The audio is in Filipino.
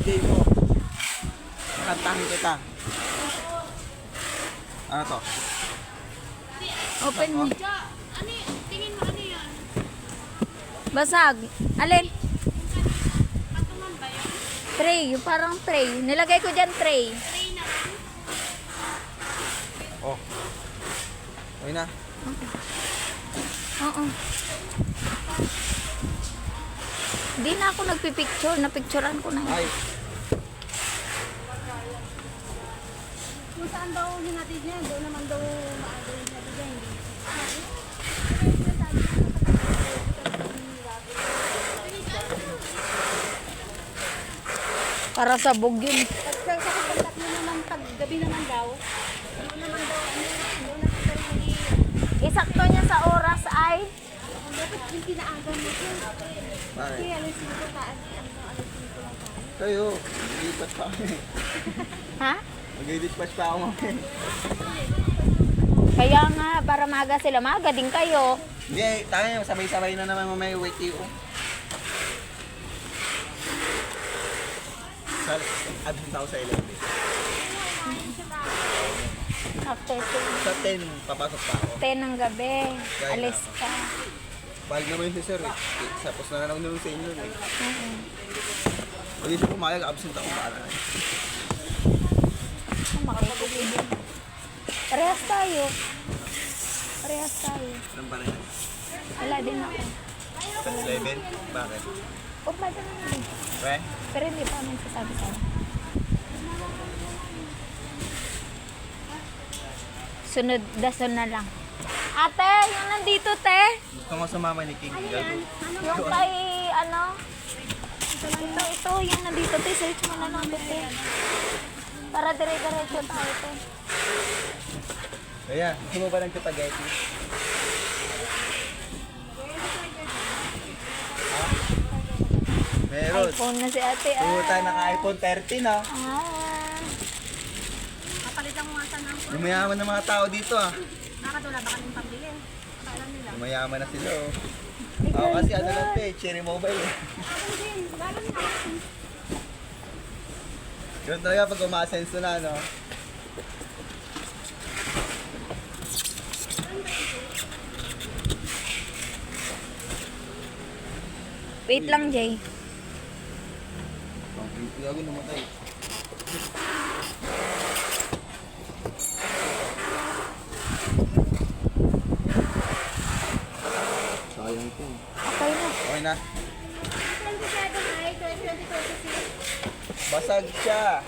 birthday mo. Kantahin kita. Ano to? Open mo. Ano tingin mo ano yan? Basag. Alin? Patungan ba yan? Tray. Yung parang tray. Nilagay ko dyan tray. Tray na lang? Oh. Okay na. Oo. Hindi na ako nagpipicture. Napicturean ko na yun. Ay. Kung saan daw hinatid niya, doon naman daw maaga yung hinatid niya. Para sa bog yun. Sa kontak niyo naman, gabi naman daw. Doon naman daw, doon naman daw yung Isakto niya sa oras ay dapat yung tinaagan mo siya. Bakit? Kaya alas 5 taas, alas 5 lang tayo. Kayo. Mag-dispatch pa kami. ha? Mag-dispatch pa ako mamaya. Kaya nga, para maaga sila. Maaga din kayo. Hindi, tayo sabay-sabay na naman mamaya wait you. Absent ako sa 11. After Sa 10, papasok pa ako. 10 ng gabi. Kaya Alis na. ka. Pahal naman si sir eh. Tapos na lang nung sa inyo eh. Pag hindi pumayag, absent ako para. Makikipigil. Parehas tayo. Parehas tayo. Anong pa rin? Wala din ako. Sa 11? Bakit? Umpad na naman. Pre? Pero hindi pa naman sasabi sa'yo. Sunod, dason na lang. Ate, yung nandito, te. Gusto mo sumama ni King. Gago. Yung kay, ano? Ito, yung nandito, te. Search mo na lang, te. Para dire-diretso tayo, te. Kaya, gusto mo ba ng spaghetti? Ha? Meron. iPhone na si ate. Pumunta naka-iPhone 13 ah. Kapalitan mo nga sana ang Lumayaman ng mga tao dito ah. nakatula baka ng pambili. Kailan nila? Lumayaman na sila oh. Ako kasi ano lang to eh, Cherry Mobile eh. Ako din, lalo na. Yun talaga pag umasenso na no. Wait lang, Jay. Gago namatay. Sayang po. Okay na. Okay na. 27 ay 2026. Basag siya.